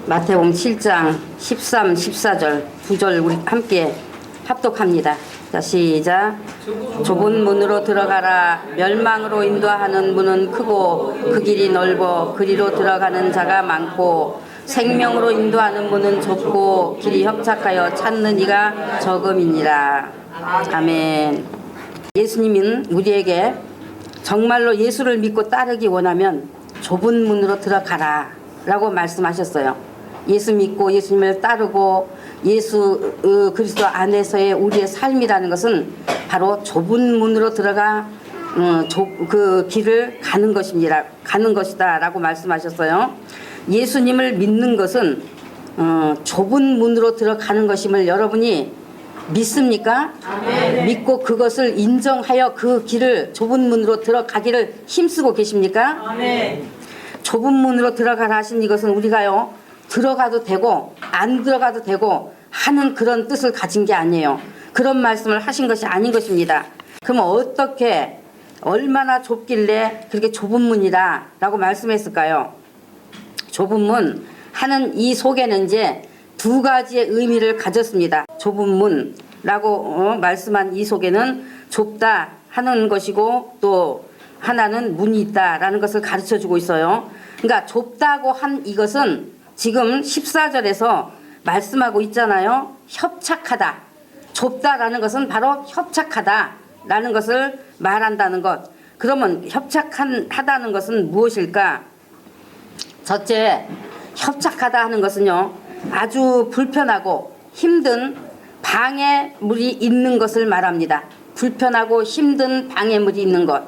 마태복음 7장 13, 14절 두 절 우리 함께 합독합니다. 자, 시작. 좁은 문으로 들어가라. 멸망으로 인도하는 문은 크고 그 길이 넓어 그리로 들어가는 자가 많고 생명으로 인도하는 문은 좁고 길이 협착하여 찾는 이가 적음이니라. 아멘. 예수님은 우리에게 정말로 예수를 믿고 따르기 원하면 좁은 문으로 들어가라 라고 말씀하셨어요. 예수 믿고 예수님을 따르고 예수 그리스도 안에서의 우리의 삶이라는 것은 바로 좁은 문으로 들어가 그 길을 가는 것이다 라고 말씀하셨어요. 예수님을 믿는 것은 좁은 문으로 들어가는 것임을 여러분이 믿습니까? 아멘. 믿고 그것을 인정하여 그 길을 좁은 문으로 들어가기를 힘쓰고 계십니까? 아멘. 좁은 문으로 들어가라 하신 이것은 우리가요 들어가도 되고 안 들어가도 되고 하는 그런 뜻을 가진 게 아니에요. 그런 말씀을 하신 것이 아닌 것입니다. 그러면 어떻게 얼마나 좁길래 그렇게 좁은 문이다 라고 말씀했을까요? 좁은 문 하는 이 속에는 이제 두 가지의 의미를 가졌습니다. 좁은 문라고 말씀한 이 속에는 좁다 하는 것이고 또 하나는 문이 있다라는 것을 가르쳐 주고 있어요. 그러니까 좁다고 한 이것은 지금 14절에서 말씀하고 있잖아요. 협착하다. 좁다라는 것은 바로 협착하다라는 것을 말한다는 것. 그러면 협착하다는 것은 무엇일까? 첫째, 협착하다 하는 것은요. 아주 불편하고 힘든 방해물이 있는 것을 말합니다. 불편하고 힘든 방해물이 있는 것.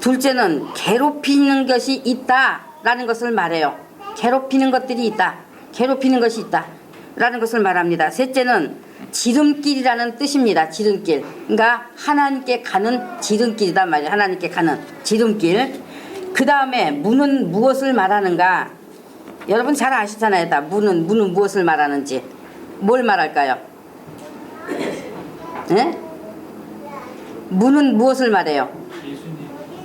둘째는 괴롭히는 것이 있다라는 것을 말해요. 괴롭히는 것들이 있다. 괴롭히는 것이 있다. 라는 것을 말합니다. 셋째는 지름길이라는 뜻입니다. 지름길. 그러니까 하나님께 가는 지름길이란 말이에요. 하나님께 가는 지름길. 그 다음에 문은 무엇을 말하는가? 여러분 잘 아시잖아요. 다 문은 무엇을 말하는지. 뭘 말할까요? 네? 문은 무엇을 말해요?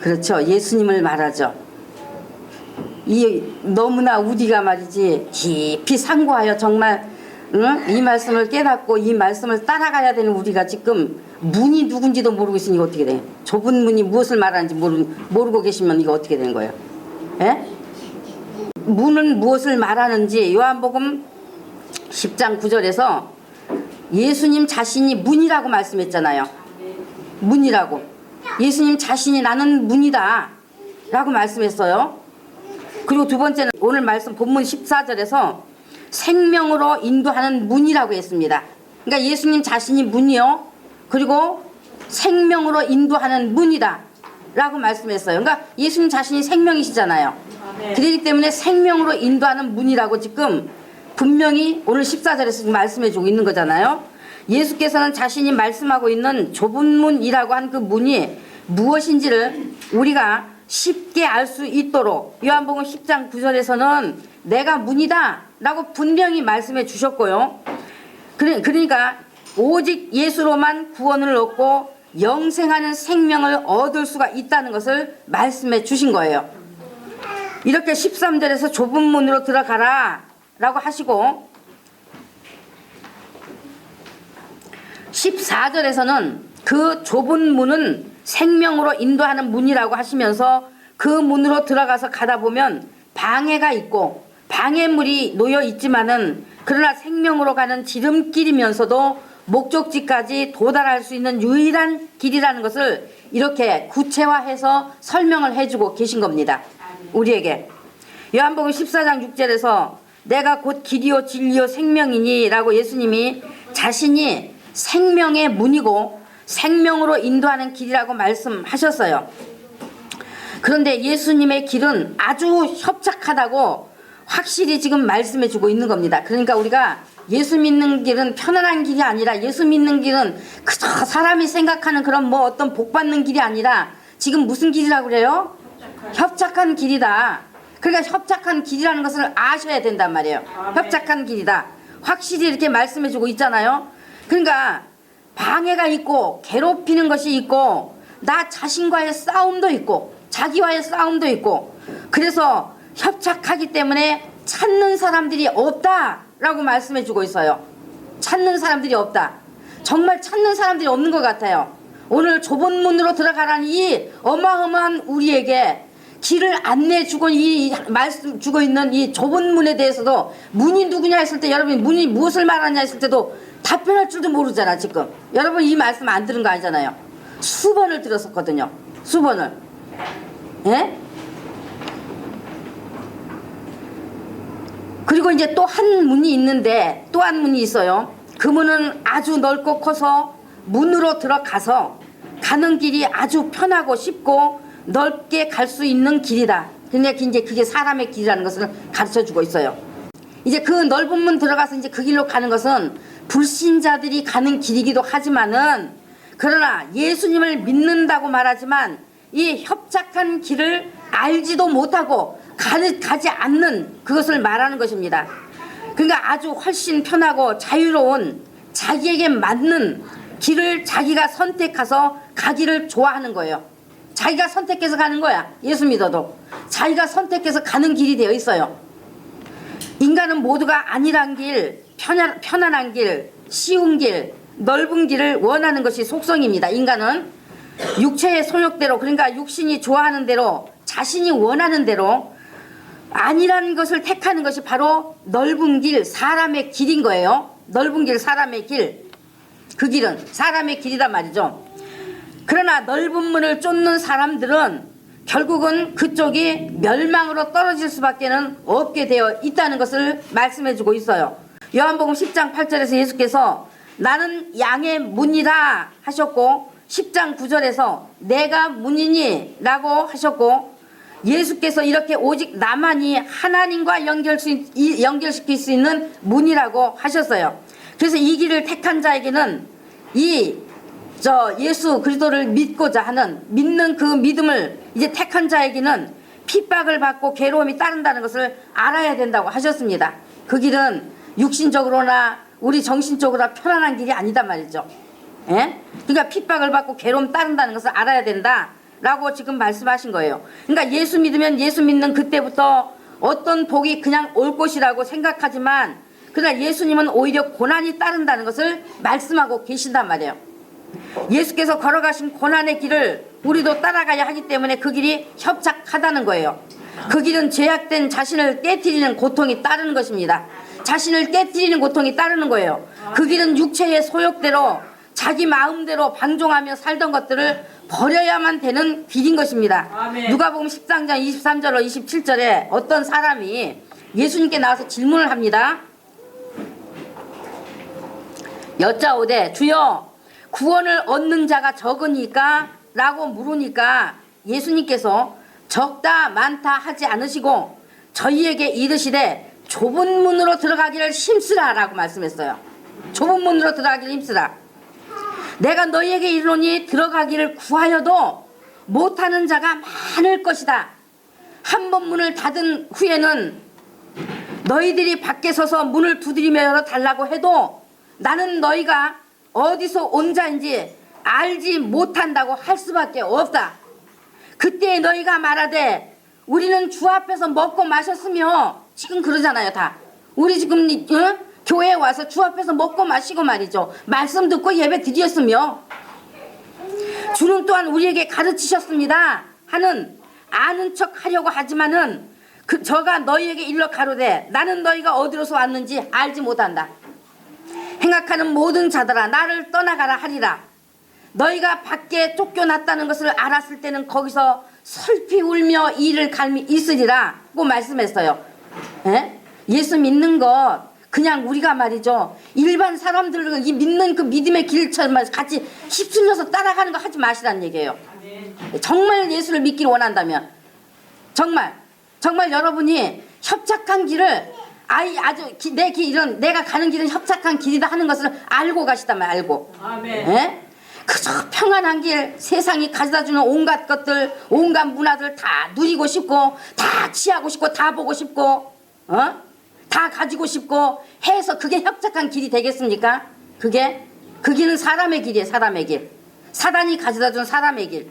그렇죠. 예수님을 말하죠. 너무나 우리가 말이지 깊이 상고하여 정말 이 말씀을 깨닫고 이 말씀을 따라가야 되는 우리가 지금 문이 누군지도 모르고 있으니 이거 어떻게 돼요? 좁은 문이 무엇을 말하는지 모르고 계시면 이거 어떻게 되는 거예요? 예? 문은 무엇을 말하는지 요한복음 10장 9절에서 예수님 자신이 문이라고 말씀했잖아요. 문이라고. 예수님 자신이 나는 문이다 라고 말씀했어요. 그리고 두 번째는 오늘 말씀 본문 14절에서 생명으로 인도하는 문이라고 했습니다. 그러니까 예수님 자신이 문이요. 그리고 생명으로 인도하는 문이다 라고 말씀했어요. 그러니까 예수님 자신이 생명이시잖아요. 그렇기 때문에 생명으로 인도하는 문이라고 지금 분명히 오늘 14절에서 지금 말씀해 주고 있는 거잖아요. 예수께서는 자신이 말씀하고 있는 좁은 문이라고 한 그 문이 무엇인지를 우리가 쉽게 알 수 있도록 요한복음 10장 9절에서는 내가 문이다 라고 분명히 말씀해 주셨고요. 그러니까 오직 예수로만 구원을 얻고 영생하는 생명을 얻을 수가 있다는 것을 말씀해 주신 거예요. 이렇게 13절에서 좁은 문으로 들어가라 라고 하시고 14절에서는 그 좁은 문은 생명으로 인도하는 문이라고 하시면서 그 문으로 들어가서 가다 보면 방해가 있고 방해물이 놓여 있지만은 그러나 생명으로 가는 지름길이면서도 목적지까지 도달할 수 있는 유일한 길이라는 것을 이렇게 구체화해서 설명을 해주고 계신 겁니다. 우리에게. 요한복음 14장 6절에서 내가 곧 길이요 진리요 생명이니 라고 예수님이 자신이 생명의 문이고 생명으로 인도하는 길이라고 말씀하셨어요. 그런데 예수님의 길은 아주 협착하다고 확실히 지금 말씀해 주고 있는 겁니다. 그러니까 우리가 예수 믿는 길은 편안한 길이 아니라 예수 믿는 길은 그저 사람이 생각하는 그런 뭐 어떤 복 받는 길이 아니라 지금 무슨 길이라고 그래요? 협착한 길이다. 그러니까 협착한 길이라는 것을 아셔야 된단 말이에요. 협착한 길이다. 확실히 이렇게 말씀해 주고 있잖아요. 그러니까 방해가 있고 괴롭히는 것이 있고 나 자신과의 싸움도 있고 자기와의 싸움도 있고 그래서 협착하기 때문에 찾는 사람들이 없다라고 말씀해 주고 있어요. 찾는 사람들이 없다. 정말 찾는 사람들이 없는 것 같아요. 오늘 좁은 문으로 들어가라는 이 어마어마한 우리에게 길을 안내해 주고 이 말씀 주고 있는 이 좁은 문에 대해서도 문이 누구냐 했을 때 여러분이 문이 무엇을 말하냐 했을 때도 답변할 줄도 모르잖아. 지금 여러분 이 말씀 안 들은 거 아니잖아요. 수번을 들었었거든요. 수번을. 예? 그리고 이제 또 한 문이 있는데 또 한 문이 있어요. 그 문은 아주 넓고 커서 문으로 들어가서 가는 길이 아주 편하고 쉽고 넓게 갈 수 있는 길이다. 근데 이제 그게 사람의 길이라는 것을 가르쳐 주고 있어요. 이제 그 넓은 문 들어가서 이제 그 길로 가는 것은 불신자들이 가는 길이기도 하지만은 그러나 예수님을 믿는다고 말하지만 이 협착한 길을 알지도 못하고 가지 않는 그것을 말하는 것입니다. 그러니까 아주 훨씬 편하고 자유로운 자기에게 맞는 길을 자기가 선택해서 가기를 좋아하는 거예요. 자기가 선택해서 가는 거야. 예수 믿어도 자기가 선택해서 가는 길이 되어 있어요. 인간은 모두가 안일한 길, 편안한 길, 쉬운 길, 넓은 길을 원하는 것이 속성입니다. 인간은 육체의 소욕대로, 그러니까 육신이 좋아하는 대로, 자신이 원하는 대로 안일한 것을 택하는 것이 바로 넓은 길, 사람의 길인 거예요. 넓은 길, 사람의 길. 그 길은 사람의 길이란 말이죠. 그러나 넓은 문을 쫓는 사람들은 결국은 그쪽이 멸망으로 떨어질 수밖에 없게 되어 있다는 것을 말씀해 주고 있어요. 요한복음 10장 8절에서 예수께서 나는 양의 문이라 하셨고 10장 9절에서 내가 문이니 라고 하셨고 예수께서 이렇게 오직 나만이 하나님과 연결시킬 수 있는 문이라고 하셨어요. 그래서 이 길을 택한 자에게는 예수 그리스도를 믿고자 하는 믿는 그 믿음을 이제 택한 자에게는 핍박을 받고 괴로움이 따른다는 것을 알아야 된다고 하셨습니다. 그 길은 육신적으로나 우리 정신적으로 편안한 길이 아니다 말이죠. 예? 그러니까 핍박을 받고 괴로움 따른다는 것을 알아야 된다 라고 지금 말씀하신 거예요. 그러니까 예수 믿으면 예수 믿는 그때부터 어떤 복이 그냥 올 것이라고 생각하지만 그러나 예수님은 오히려 고난이 따른다는 것을 말씀하고 계신단 말이에요. 예수께서 걸어가신 고난의 길을 우리도 따라가야 하기 때문에 그 길이 협착하다는 거예요. 그 길은 죄악된 자신을 깨트리는 고통이 따르는 것입니다. 자신을 깨트리는 고통이 따르는 거예요. 그 길은 육체의 소욕대로 자기 마음대로 방종하며 살던 것들을 버려야만 되는 길인 것입니다. 아멘. 누가복음 13장 23절로 27절에 어떤 사람이 예수님께 나와서 질문을 합니다. 여짜오되 주여 구원을 얻는 자가 적으니까 라고 물으니까 예수님께서 적다 많다 하지 않으시고 저희에게 이르시되 좁은 문으로 들어가기를 힘쓰라 라고 말씀했어요. 좁은 문으로 들어가기를 힘쓰라. 내가 너희에게 이르노니 들어가기를 구하여도 못하는 자가 많을 것이다. 한 번 문을 닫은 후에는 너희들이 밖에 서서 문을 두드리며 열어달라고 해도 나는 너희가 어디서 온 자인지 알지 못한다고 할 수밖에 없다. 그때 너희가 말하되 우리는 주 앞에서 먹고 마셨으며 지금 그러잖아요. 다 우리 지금 교회에 와서 주 앞에서 먹고 마시고 말이죠. 말씀 듣고 예배 드렸으며 주는 또한 우리에게 가르치셨습니다 하는 아는 척 하려고 하지만은 저가 너희에게 일러 가로되 나는 너희가 어디로서 왔는지 알지 못한다. 행악하는 모든 자들아 나를 떠나가라 하리라. 너희가 밖에 쫓겨났다는 것을 알았을 때는 거기서 슬피 울며 이를 갈미 있으리라 고 말씀했어요. 예? 예수 믿는 것 그냥 우리가 말이죠 일반 사람들 이 믿는 그 믿음의 길처럼 같이 휩쓸려서 따라가는 거 하지 마시라는 얘기예요. 정말 예수를 믿기를 원한다면 정말 여러분이 협착한 길을 내 길은 내가 가는 길은 협착한 길이다 하는 것을 알고 가시다면 알고. 아멘. 예? 그저 평안한 길 세상이 가져다주는 온갖 것들 온갖 문화들 다 누리고 싶고 다 취하고 싶고 다 보고 싶고 다 가지고 싶고 해서 그게 협착한 길이 되겠습니까? 그 길은 사람의 길이에요. 사람의 길. 사단이 가져다준 사람의 길.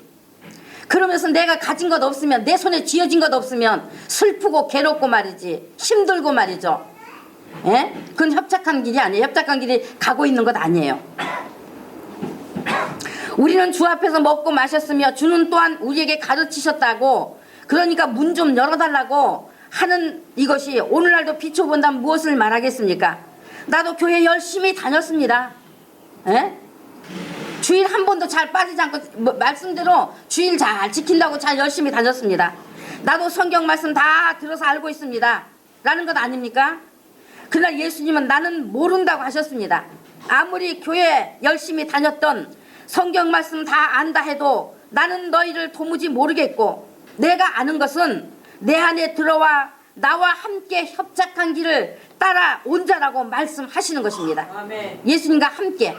그러면서 내가 가진 것 없으면, 내 손에 쥐어진 것 없으면 슬프고 괴롭고 말이지, 힘들고 말이죠. 예? 그건 협착한 길이 아니에요. 협착한 길이 가고 있는 것 아니에요. 우리는 주 앞에서 먹고 마셨으며 주는 또한 우리에게 가르치셨다고, 그러니까 문 좀 열어달라고 하는 이것이 오늘날도 비춰본다면 무엇을 말하겠습니까? 나도 교회 열심히 다녔습니다. 예? 주일 한 번도 잘 빠지지 않고 말씀대로 주일 잘 지킨다고 잘 열심히 다녔습니다. 나도 성경 말씀 다 들어서 알고 있습니다 라는 것 아닙니까? 그날 예수님은 나는 모른다고 하셨습니다. 아무리 교회 열심히 다녔던, 성경 말씀 다 안다 해도 나는 너희를 도무지 모르겠고, 내가 아는 것은 내 안에 들어와 나와 함께 협착한 길을 따라온 자라고 말씀하시는 것입니다. 아멘. 예수님과 함께.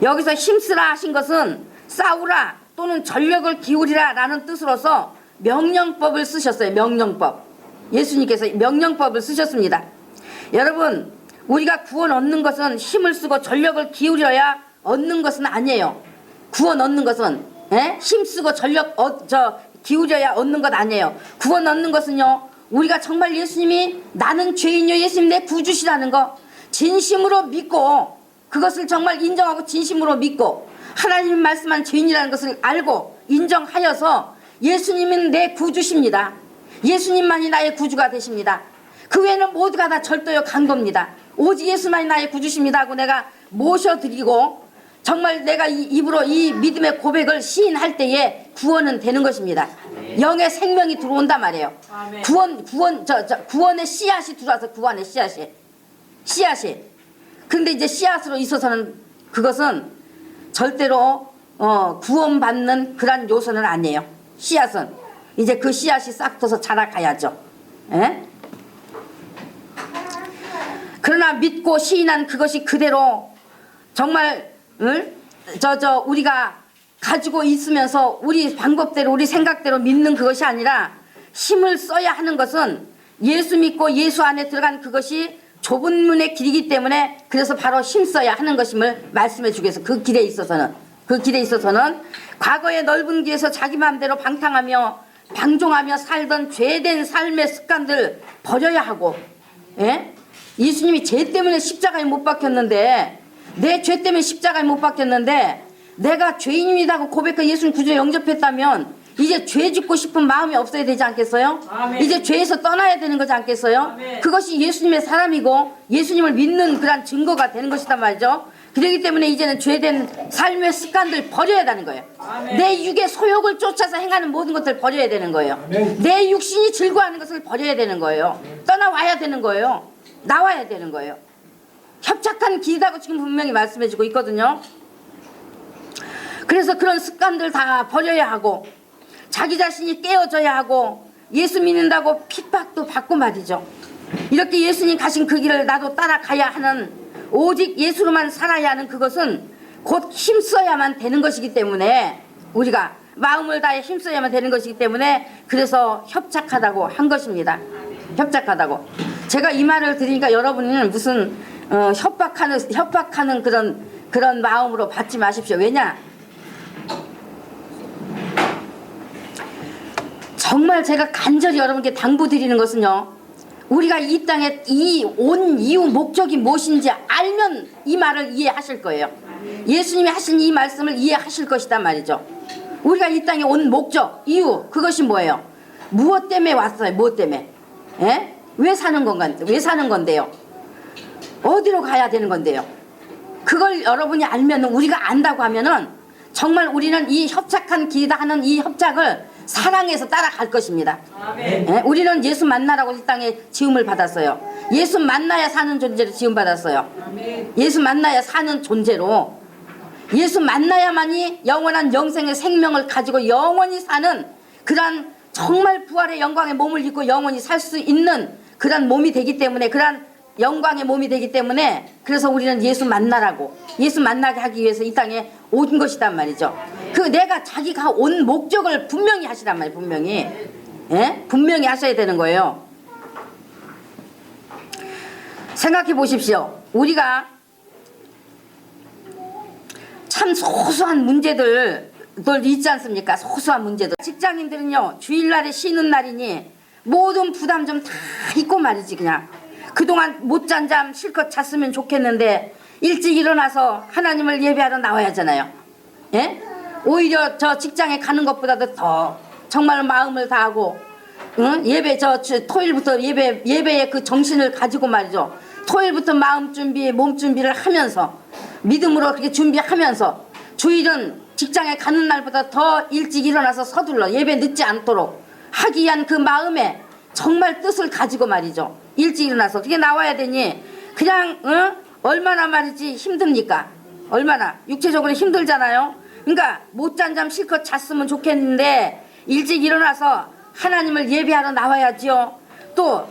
여기서 힘쓰라 하신 것은 싸우라 또는 전력을 기울이라 라는 뜻으로서 명령법을 쓰셨어요. 명령법. 예수님께서 명령법을 쓰셨습니다. 여러분, 우리가 구원 얻는 것은 힘을 쓰고 전력을 기울여야 얻는 것은 아니에요. 구원 얻는 것은 힘쓰고 전력 기울여야 얻는 것 아니에요. 구원 얻는 것은요, 우리가 정말 예수님이 나는 죄인이요 예수님 내 구주시라는 거 진심으로 믿고, 그것을 정말 인정하고 진심으로 믿고, 하나님 말씀한 죄인이라는 것을 알고 인정하여서 예수님은 내 구주십니다. 예수님만이 나의 구주가 되십니다. 그 외에는 모두가 다 절도요 강도입니다. 오직 예수만이 나의 구주십니다 하고 내가 모셔드리고, 정말 내가 입으로 이 믿음의 고백을 시인할 때에 구원은 되는 것입니다. 영의 생명이 들어온단 말이에요. 구원의 씨앗이 들어와서, 구원의 씨앗이. 근데 이제 씨앗으로 있어서는 그것은 절대로 구원받는 그런 요소는 아니에요. 씨앗은 이제 그 씨앗이 싹 터서 자라가야죠. 에? 그러나 믿고 시인한 그것이 그대로 정말 우리가 가지고 있으면서 우리 방법대로 우리 생각대로 믿는 그것이 아니라, 힘을 써야 하는 것은 예수 믿고 예수 안에 들어간 그것이 좁은 문의 길이기 때문에, 그래서 바로 힘써야 하는 것임을 말씀해 주기 위해서 그 길에 있어서는 과거의 넓은 길에서 자기 마음대로 방탕하며 방종하며 살던 죄된 삶의 습관들 버려야 하고, 예? 예수님이 죄 때문에 십자가에 못 박혔는데, 내 죄 때문에 십자가에 못 박혔는데 내가 죄인이라고 고백하고 예수님 구주에 영접했다면 이제 죄 짓고 싶은 마음이 없어야 되지 않겠어요? 아멘. 이제 죄에서 떠나야 되는 거지 않겠어요? 아멘. 그것이 예수님의 사람이고 예수님을 믿는 그런 증거가 되는 것이단 말이죠. 그렇기 때문에 이제는 죄된 삶의 습관들 버려야 되는 거예요. 아멘. 내 육의 소욕을 쫓아서 행하는 모든 것들 버려야 되는 거예요. 아멘. 내 육신이 즐거워하는 것을 버려야 되는 거예요. 떠나와야 되는 거예요. 나와야 되는 거예요. 협착한 길이라고 지금 분명히 말씀해주고 있거든요. 그래서 그런 습관들 다 버려야 하고, 자기 자신이 깨어져야 하고, 예수 믿는다고 핍박도 받고 말이죠. 이렇게 예수님 가신 그 길을 나도 따라가야 하는, 오직 예수로만 살아야 하는 그것은 곧 힘써야만 되는 것이기 때문에, 우리가 마음을 다해 힘써야만 되는 것이기 때문에, 그래서 협착하다고 한 것입니다. 협착하다고. 제가 이 말을 드리니까 여러분은 무슨 협박하는 그런 마음으로 받지 마십시오. 왜냐? 정말 제가 간절히 여러분께 당부드리는 것은요, 우리가 이 땅에 온 이유 목적이 무엇인지 알면 이 말을 이해하실 거예요. 예수님이 하신 이 말씀을 이해하실 것이단 말이죠. 우리가 이 땅에 온 목적, 이유, 그것이 뭐예요? 무엇 때문에 왔어요? 무엇 때문에? 예? 왜 사는 건데요? 어디로 가야 되는 건데요? 그걸 여러분이 알면, 우리가 안다고 하면은 정말 우리는 이 협착한 길이다 하는 이 협착을 사랑해서 따라갈 것입니다. 예? 우리는 예수 만나라고 이 땅에 지음을 받았어요. 예수 만나야 사는 존재로 지음 받았어요. 예수 만나야 사는 존재로, 예수 만나야만이 영원한 영생의 생명을 가지고 영원히 사는 그런 정말 부활의 영광의 몸을 입고 영원히 살 수 있는 그런 몸이 되기 때문에, 그런 영광의 몸이 되기 때문에, 그래서 우리는 예수 만나라고, 예수 만나게 하기 위해서 이 땅에 온 것이단 말이죠. 그 내가 자기가 온 목적을 분명히 하시란 말이에요. 분명히. 예? 분명히 하셔야 되는 거예요. 생각해 보십시오. 우리가 참 소소한 문제들 있지 않습니까? 소소한 문제도. 직장인들은요, 주일날에 쉬는 날이니 모든 부담 좀 다 잊고 말이지. 그냥 그동안 못 잔 잠 실컷 잤으면 좋겠는데 일찍 일어나서 하나님을 예배하러 나와야 하잖아요. 예? 오히려 저 직장에 가는 것보다도 더 정말 마음을 다하고, 응? 예배 토요일부터 예배의 그 정신을 가지고 말이죠. 토요일부터 마음 준비, 몸 준비를 하면서 믿음으로 그렇게 준비하면서 주일은 직장에 가는 날보다 더 일찍 일어나서 서둘러 예배 늦지 않도록 하기 위한 그 마음에 정말 뜻을 가지고 말이죠. 일찍 일어나서 그게 나와야 되니 그냥 얼마나 말이지 힘듭니까? 얼마나 육체적으로 힘들잖아요. 그러니까 못 잔 잠 실컷 잤으면 좋겠는데 일찍 일어나서 하나님을 예배하러 나와야지요. 또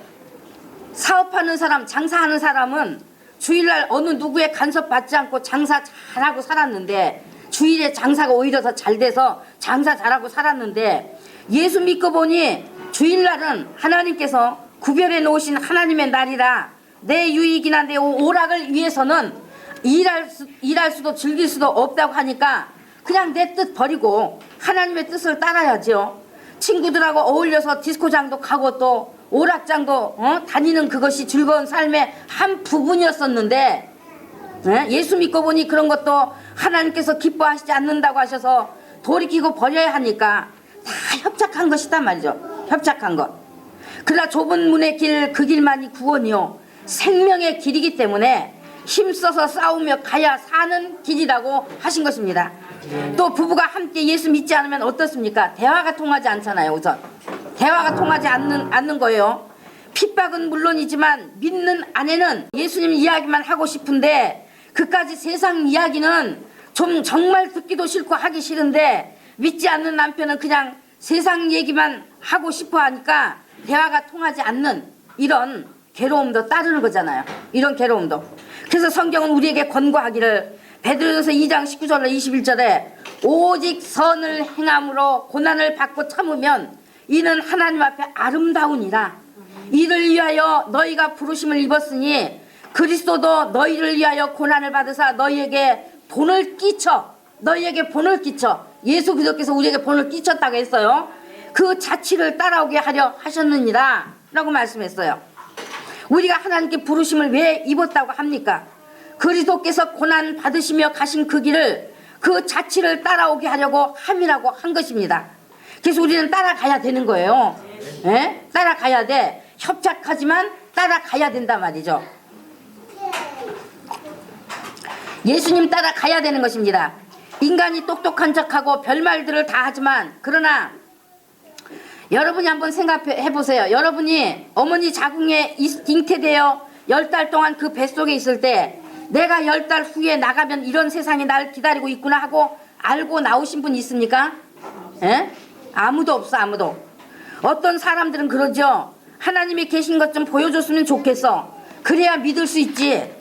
사업하는 사람, 장사하는 사람은 주일날 어느 누구의 간섭 받지 않고 장사 잘하고 살았는데, 주일에 장사가 오히려 더 잘 돼서 장사 잘하고 살았는데, 예수 믿고 보니 주일날은 하나님께서 구별해 놓으신 하나님의 날이라 내 유익이나 내 오락을 위해서는 일할 수도 즐길 수도 없다고 하니까 그냥 내 뜻 버리고 하나님의 뜻을 따라야죠. 친구들하고 어울려서 디스코장도 가고 또 오락장도 다니는 그것이 즐거운 삶의 한 부분이었었는데, 예수 믿고 보니 그런 것도 하나님께서 기뻐하시지 않는다고 하셔서 돌이키고 버려야 하니까 다 협착한 것이단 말이죠. 협착한 것. 그러나 좁은 문의 길, 그 길만이 구원이요 생명의 길이기 때문에 힘써서 싸우며 가야 사는 길이라고 하신 것입니다. 또 부부가 함께 예수 믿지 않으면 어떻습니까? 대화가 통하지 않잖아요. 우선 대화가 통하지 않는 거예요. 핍박은 물론이지만 믿는 아내는 예수님 이야기만 하고 싶은데 그까지 세상 이야기는 좀 정말 듣기도 싫고 하기 싫은데, 믿지 않는 남편은 그냥 세상 얘기만 하고 싶어 하니까 대화가 통하지 않는 이런 괴로움도 따르는 거잖아요. 이런 괴로움도. 그래서 성경은 우리에게 권고하기를, 베드로전서 2장 19절로 21절에 오직 선을 행함으로 고난을 받고 참으면 이는 하나님 앞에 아름다우니라. 이를 위하여 너희가 부르심을 입었으니 그리스도도 너희를 위하여 고난을 받으사 너희에게 본을 끼쳐 예수 그리스도께서 우리에게 본을 끼쳤다고 했어요. 그 자취를 따라오게 하려 하셨느니라 라고 말씀했어요. 우리가 하나님께 부르심을 왜 입었다고 합니까? 그리스도께서 고난 받으시며 가신 그 길을, 그 자취를 따라오게 하려고 함이라고 한 것입니다. 그래서 우리는 따라가야 되는 거예요. 예? 따라가야 돼. 협착하지만 따라가야 된단 말이죠. 예수님 따라가야 되는 것입니다. 인간이 똑똑한 척하고 별말들을 다 하지만, 그러나 여러분이 한번 생각해 보세요. 여러분이 어머니 자궁에 잉태되어 10달 동안 그 뱃속에 있을 때 내가 10달 후에 나가면 이런 세상이 날 기다리고 있구나 하고 알고 나오신 분 있습니까? 에? 아무도 없어. 아무도. 어떤 사람들은 그러죠. 하나님이 계신 것 좀 보여줬으면 좋겠어. 그래야 믿을 수 있지.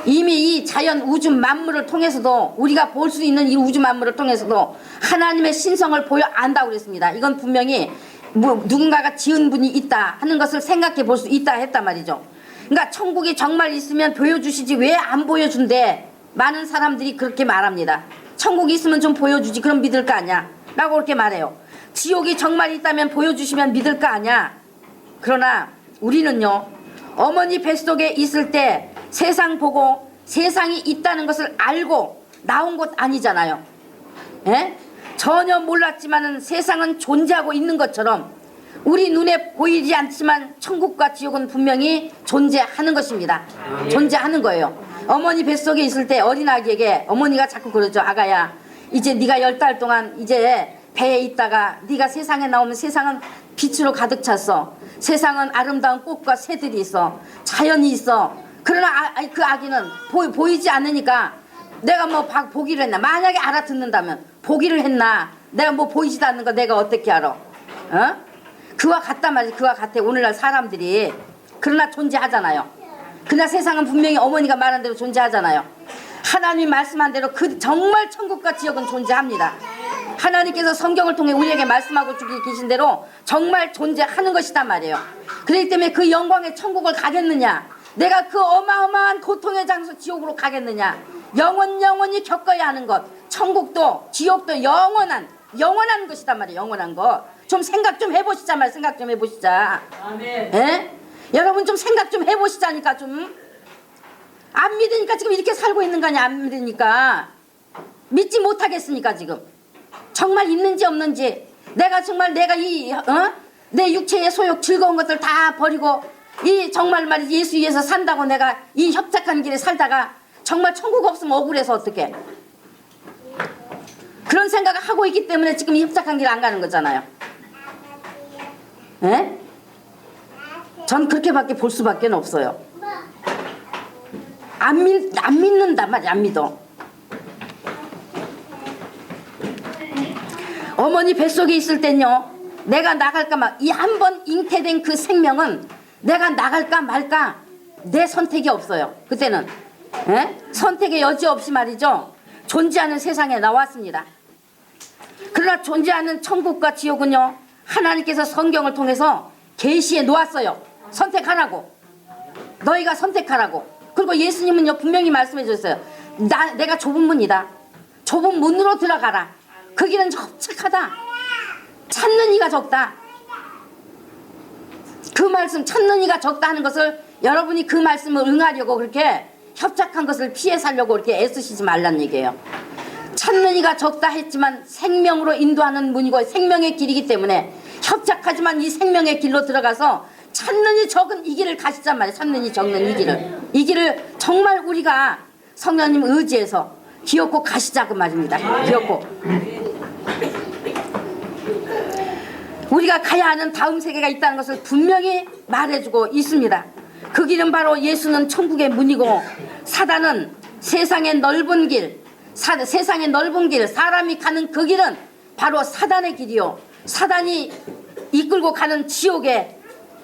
이미 이 자연 우주 만물을 통해서도, 우리가 볼 수 있는 이 우주 만물을 통해서도 하나님의 신성을 보여 안다고 그랬습니다. 이건 분명히 누군가가 지은 분이 있다 하는 것을 생각해 볼 수 있다 했단 말이죠. 그러니까 천국이 정말 있으면 보여주시지 왜 안 보여준대? 많은 사람들이 그렇게 말합니다. 천국이 있으면 좀 보여주지, 그럼 믿을 거 아니야 라고 그렇게 말해요. 지옥이 정말 있다면 보여주시면 믿을 거 아니야. 그러나 우리는요, 어머니 뱃속에 있을 때 세상 보고 세상이 있다는 것을 알고 나온 것 아니잖아요. 예? 전혀 몰랐지만은 세상은 존재하고 있는 것처럼 우리 눈에 보이지 않지만 천국과 지옥은 분명히 존재하는 것입니다. 존재하는 거예요. 어머니 뱃속에 있을 때 어린아기에게 어머니가 자꾸 그러죠. 아가야, 이제 네가 10달 동안 이제 배에 있다가 네가 세상에 나오면 세상은 빛으로 가득 찼어. 세상은 아름다운 꽃과 새들이 있어. 자연이 있어. 그러나 그 아기는 보이지 않으니까 내가 뭐 보기를 했나? 만약에 알아듣는다면 보기를 했나? 내가 뭐 보이지도 않는 거 내가 어떻게 알아? 그와 같단 말이지. 그와 같아. 오늘날 사람들이. 그러나 존재하잖아요. 그러나 세상은 분명히 어머니가 말한 대로 존재하잖아요. 하나님이 말씀한 대로 그 정말 천국과 지옥은 존재합니다. 하나님께서 성경을 통해 우리에게 말씀하고 계신 대로 정말 존재하는 것이단 말이에요. 그렇기 때문에 그 영광의 천국을 가겠느냐, 내가 그 어마어마한 고통의 장소 지옥으로 가겠느냐, 영원히 겪어야 하는 것. 천국도 지옥도 영원한 것이단 말이에요. 영원한 것. 좀 생각 좀 해보시자 말. 생각 좀 해보시자. 아멘. 예? 여러분 좀 생각 좀 해보시자니까. 좀 안 믿으니까 지금 이렇게 살고 있는 거 아니야. 안 믿으니까. 믿지 못하겠으니까 지금. 정말 있는지 없는지. 내가 정말 내가 내 육체의 소욕 즐거운 것들 다 버리고 이 정말 말이지 예수 위해서 산다고 내가 이 협착한 길에 살다가 정말 천국 없으면 억울해서 어떡해. 그런 생각을 하고 있기 때문에 지금 이 협착한 길 안 가는 거잖아요. 예? 전 그렇게밖에 볼 수밖에 없어요. 안 믿는단 말이야. 안 믿어. 어머니 뱃속에 있을 땐요, 내가 나갈까 말, 이 한 번 잉태된 그 생명은 내가 나갈까 말까 내 선택이 없어요. 그때는 예? 선택의 여지 없이 말이죠, 존재하는 세상에 나왔습니다. 그러나 존재하는 천국과 지옥은요, 하나님께서 성경을 통해서 계시해 놓았어요. 선택하라고. 너희가 선택하라고. 그리고 예수님은요 분명히 말씀해 주셨어요. 내가 좁은 문이다. 좁은 문으로 들어가라. 그 길은 협착하다. 찾는 이가 적다. 그 말씀, 찾는 이가 적다 하는 것을 여러분이 그 말씀을 응하려고 그렇게 협착한 것을 피해 살려고 이렇게 애쓰시지 말란 얘기예요. 찾는 이가 적다 했지만 생명으로 인도하는 문이고 생명의 길이기 때문에 협착하지만 이 생명의 길로 들어가서 찾는 이 적은 이 길을 가시단 말이에요. 찾는 이 적는 이 길을 정말 우리가 성령님 의지해서 기어코 가시자 그 말입니다. 기어코 우리가 가야 하는 다음 세계가 있다는 것을 분명히 말해주고 있습니다. 그 길은 바로 예수는 천국의 문이고 사단은 세상의 넓은 길, 세상의 넓은 길, 사람이 가는 그 길은 바로 사단의 길이요, 사단이 이끌고 가는 지옥의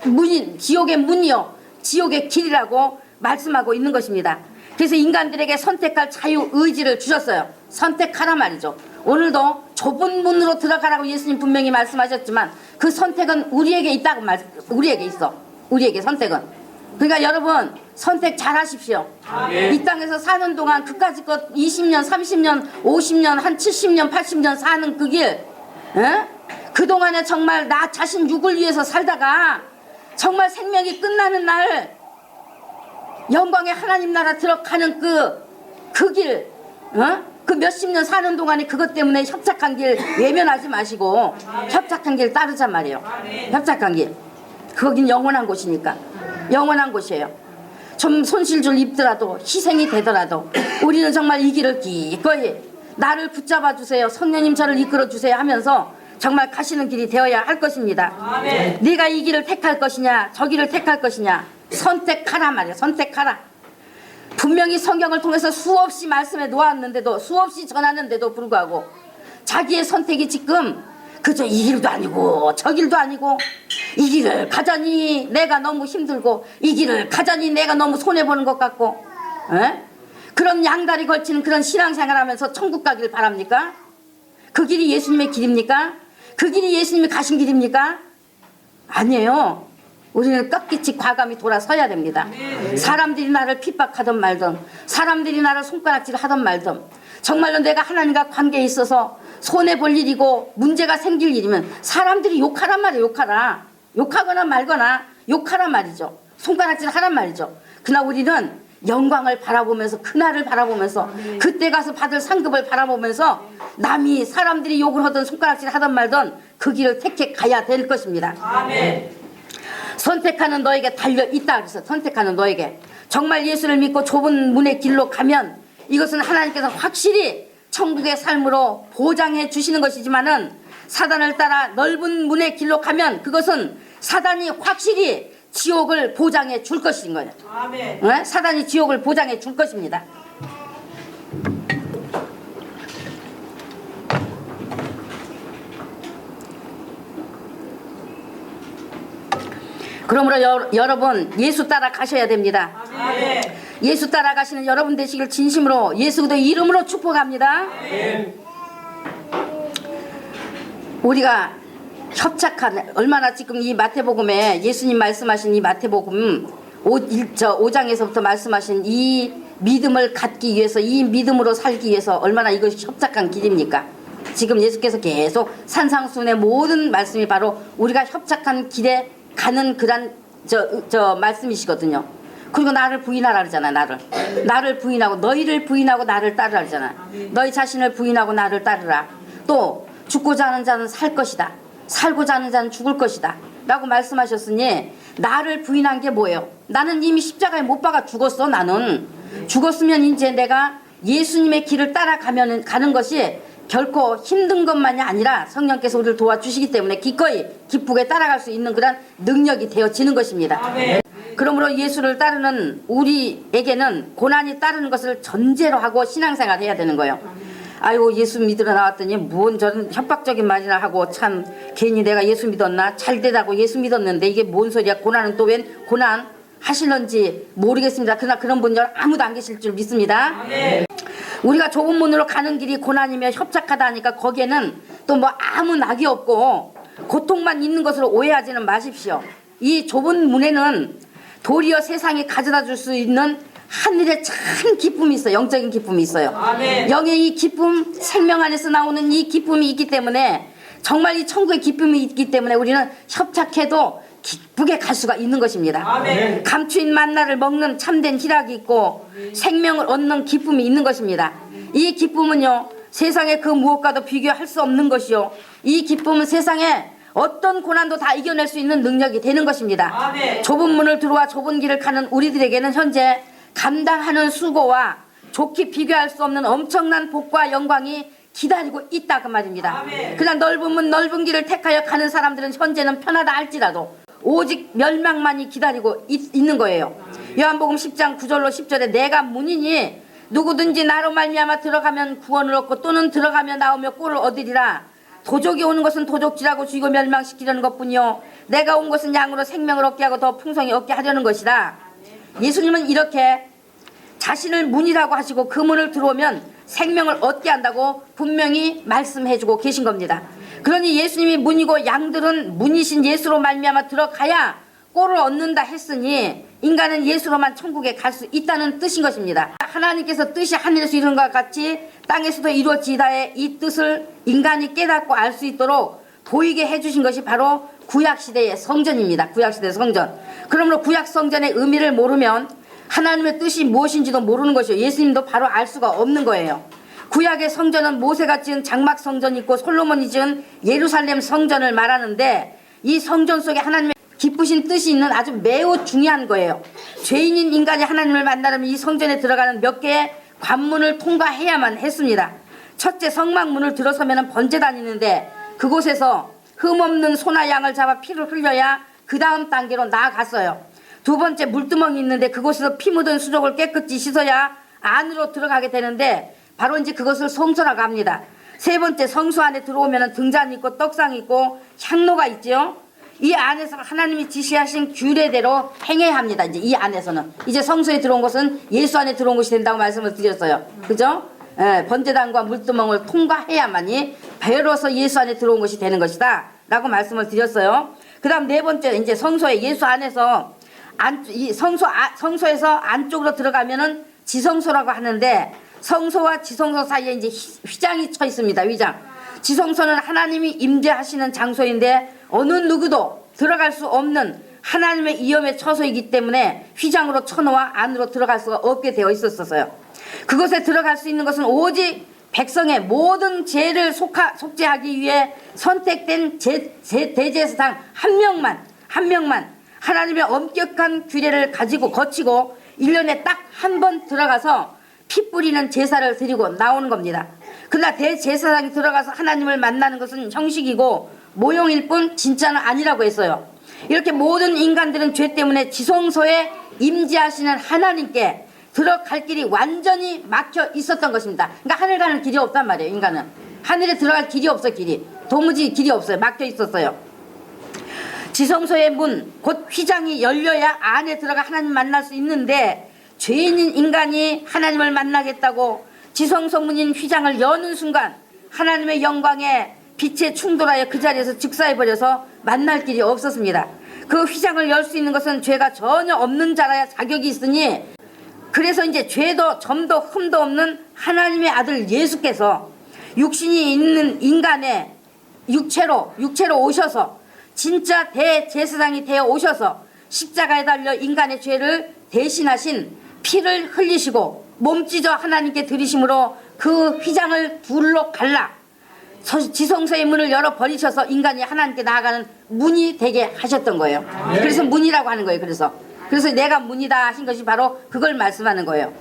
문이요, 지옥의 길이라고 말씀하고 있는 것입니다. 그래서 인간들에게 선택할 자유 의지를 주셨어요. 선택하라 말이죠. 오늘도 좁은 문으로 들어가라고 예수님 분명히 말씀하셨지만 그 선택은 우리에게 있다고 우리에게 있어. 우리에게 선택은. 그러니까 여러분 선택 잘 하십시오. 이 땅에서 사는 동안 그까짓 것 20년, 30년, 50년, 한 70년, 80년 사는 그 길, 그동안에 정말 나 자신 육을 위해서 살다가 정말 생명이 끝나는 날 영광의 하나님 나라 들어가는 그 길, 그 몇십 년 사는 동안에 그것 때문에 협착한 길 외면하지 마시고 협착한 길 따르자 말이에요. 협착한 길, 거긴 영원한 곳이니까. 영원한 곳이에요. 좀 손실줄 입더라도 희생이 되더라도 우리는 정말 이 길을 기꺼이 나를 붙잡아 주세요, 성령님 저를 이끌어 주세요 하면서 정말 가시는 길이 되어야 할 것입니다. 아멘. 네가 이 길을 택할 것이냐 저 길을 택할 것이냐 선택하라 말이야. 선택하라. 분명히 성경을 통해서 수없이 말씀해 놓았는데도, 수없이 전하는데도 불구하고 자기의 선택이 지금 그저 이 길도 아니고 저 길도 아니고 이 길을 가자니 내가 너무 힘들고 이 길을 가자니 내가 너무 손해보는 것 같고, 그런 양다리 걸치는 그런 신앙생활 하면서 천국 가기를 바랍니까? 그 길이 예수님의 길입니까? 그 길이 예수님이 가신 길입니까? 아니에요. 우리는 꺾이치 과감히 돌아서야 됩니다. 사람들이 나를 핍박하든 말든, 사람들이 나를 손가락질 하든 말든, 정말로 내가 하나님과 관계에 있어서 손해볼 일이고 문제가 생길 일이면 사람들이 욕하란 말이에요. 욕하라. 욕하거나 말거나 욕하란 말이죠. 손가락질 하란 말이죠. 그러나 우리는 영광을 바라보면서, 그날을 바라보면서, 그때 가서 받을 상급을 바라보면서 남이 사람들이 욕을 하든 손가락질 하든 말든 그 길을 택해 가야 될 것입니다. 아멘. 선택하는 너에게 달려있다 그래서 선택하는 너에게 정말 예수를 믿고 좁은 문의 길로 가면 이것은 하나님께서 확실히 천국의 삶으로 보장해 주시는 것이지만은 사단을 따라 넓은 문의 길로 가면 그것은 사단이 확실히 지옥을 보장해 줄 것인 거예요. 아멘. 사단이 지옥을 보장해 줄 것입니다. 그러므로 여러분 예수 따라 가셔야 됩니다. 아멘. 예수 따라 가시는 여러분 되시길 진심으로 예수 그리스도 이름으로 축복합니다. 아멘. 우리가 협착한 얼마나 지금 이 마태복음에 예수님 말씀하신 이 마태복음 5장에서부터 말씀하신 이 믿음을 갖기 위해서, 이 믿음으로 살기 위해서 얼마나 이것이 협착한 길입니까? 지금 예수께서 계속 산상수훈의 모든 말씀이 바로 우리가 협착한 길에 가는 그런 말씀이시거든요. 그리고 나를 부인하라 그러잖아. 나를 부인하고 너희를 부인하고 나를 따르라 그러잖아. 너희 자신을 부인하고 나를 따르라. 또 죽고자 하는 자는 살 것이다, 살고자 하는 자는 죽을 것이다 라고 말씀하셨으니, 나를 부인한 게 뭐예요? 나는 이미 십자가에 못 박아 죽었어. 나는 죽었으면 이제 내가 예수님의 길을 따라가면 가는 것이 결코 힘든 것만이 아니라 성령께서 우리를 도와주시기 때문에 기꺼이 기쁘게 따라갈 수 있는 그런 능력이 되어지는 것입니다. 아멘. 그러므로 예수를 따르는 우리에게는 고난이 따르는 것을 전제로 하고 신앙생활을 해야 되는 거예요. 아이고, 예수 믿으러 나왔더니 뭔 저런 협박적인 말이나 하고, 참 괜히 내가 예수 믿었나, 잘 되다고 예수 믿었는데 이게 뭔 소리야. 고난은 또 웬 고난 하실런지 모르겠습니다. 그러나 그런 분들 아무도 안 계실 줄 믿습니다. 아멘. 우리가 좁은 문으로 가는 길이 고난이며 협착하다 하니까 거기에는 또 뭐 아무 낙이 없고 고통만 있는 것으로 오해하지는 마십시오. 이 좁은 문에는 도리어 세상이 가져다 줄 수 있는 하늘의 참 기쁨이 있어요. 영적인 기쁨이 있어요. 아멘. 영의 이 기쁨, 생명 안에서 나오는 이 기쁨이 있기 때문에, 정말 이 천국의 기쁨이 있기 때문에 우리는 협착해도 기쁘게 갈 수가 있는 것입니다. 아멘. 감추인 만나를 먹는 참된 희락이 있고 생명을 얻는 기쁨이 있는 것입니다. 이 기쁨은요, 세상의 그 무엇과도 비교할 수 없는 것이요, 이 기쁨은 세상에 어떤 고난도 다 이겨낼 수 있는 능력이 되는 것입니다. 아멘. 좁은 문을 들어와 좁은 길을 가는 우리들에게는 현재 감당하는 수고와 좋게 비교할 수 없는 엄청난 복과 영광이 기다리고 있다 그 말입니다. 아멘. 그러나 넓은 문 넓은 길을 택하여 가는 사람들은 현재는 편하다 할지라도 오직 멸망만이 기다리고 있는 거예요. 요한복음 10장 9절로 10절에 내가 문이니 누구든지 나로 말미암아 들어가면 구원을 얻고 또는 들어가며 나오며 꼴을 얻으리라. 도적이 오는 것은 도적질하고 죽이고 멸망시키려는 것뿐이요, 내가 온 것은 양으로 생명을 얻게 하고 더 풍성히 얻게 하려는 것이다. 예수님은 이렇게 자신을 문이라고 하시고 그 문을 들어오면 생명을 얻게 한다고 분명히 말씀해주고 계신 겁니다. 그러니 예수님이 문이고 양들은 문이신 예수로 말미암아 들어가야 꼴을 얻는다 했으니 인간은 예수로만 천국에 갈 수 있다는 뜻인 것입니다. 하나님께서 뜻이 하늘에서 이룬 것과 같이 땅에서도 이루어지다의 이 뜻을 인간이 깨닫고 알 수 있도록 보이게 해주신 것이 바로 구약시대의 성전입니다. 구약시대의 성전. 그러므로 구약성전의 의미를 모르면 하나님의 뜻이 무엇인지도 모르는 것이요, 예수님도 바로 알 수가 없는 거예요. 구약의 성전은 모세가 지은 장막 성전이 있고 솔로몬이 지은 예루살렘 성전을 말하는데, 이 성전 속에 하나님의 기쁘신 뜻이 있는 아주 매우 중요한 거예요. 죄인인 인간이 하나님을 만나려면 이 성전에 들어가는 몇 개의 관문을 통과해야만 했습니다. 첫째, 성막문을 들어서면 번제단이 있는데 그곳에서 흠없는 소나 양을 잡아 피를 흘려야 그 다음 단계로 나아갔어요. 두 번째, 물두멍이 있는데 그곳에서 피 묻은 수족을 깨끗이 씻어야 안으로 들어가게 되는데 바로 이제 그것을 성소라고 합니다. 세 번째, 성소 안에 들어오면 등잔이 있고 떡상이 있고 향로가 있죠. 이 안에서 하나님이 지시하신 규례대로 행해야 합니다. 이제 이 안에서는 이제 성소에 들어온 것은 예수 안에 들어온 것이 된다고 말씀을 드렸어요. 그죠? 번제단과 물두멍을 통과해야만이 배로서 예수 안에 들어온 것이 되는 것이다 라고 말씀을 드렸어요. 그 다음 네 번째, 이제 성소에 예수 안에서 성소에서 안쪽으로 들어가면은 지성소라고 하는데, 성소와 지성소 사이에 이제 휘장이 쳐 있습니다. 휘장. 지성소는 하나님이 임재하시는 장소인데 어느 누구도 들어갈 수 없는 하나님의 위엄의 처소이기 때문에 휘장으로 쳐놓아 안으로 들어갈 수가 없게 되어 있었어요. 그곳에 들어갈 수 있는 것은 오직 백성의 모든 죄를 속죄하기 위해 선택된 대제사장 한 명만 하나님의 엄격한 규례를 가지고 거치고 1년에 딱 한 번 들어가서 피 뿌리는 제사를 드리고 나오는 겁니다. 그러나 대제사장이 들어가서 하나님을 만나는 것은 형식이고 모형일 뿐 진짜는 아니라고 했어요. 이렇게 모든 인간들은 죄 때문에 지성소에 임재하시는 하나님께 들어갈 길이 완전히 막혀 있었던 것입니다. 그러니까 하늘 가는 길이 없단 말이에요. 인간은 하늘에 들어갈 길이 없어. 도무지 길이 없어요. 막혀 있었어요. 지성소의 문, 곧 휘장이 열려야 안에 들어가 하나님 만날 수 있는데, 죄인인 인간이 하나님을 만나겠다고 지성소 문인 휘장을 여는 순간 하나님의 영광에 빛에 충돌하여 그 자리에서 즉사해버려서 만날 길이 없었습니다. 그 휘장을 열 수 있는 것은 죄가 전혀 없는 자라야 자격이 있으니 그래서 이제 죄도 점도 흠도 없는 하나님의 아들 예수께서 육신이 있는 인간의 육체로 오셔서 진짜 대제사장이 되어 오셔서 십자가에 달려 인간의 죄를 대신하신 피를 흘리시고 몸 찢어 하나님께 드리심으로 그 휘장을 둘로 갈라 지성소의 문을 열어 버리셔서 인간이 하나님께 나아가는 문이 되게 하셨던 거예요. 그래서 문이라고 하는 거예요. 그래서 내가 문이다 하신 것이 바로 그걸 말씀하는 거예요.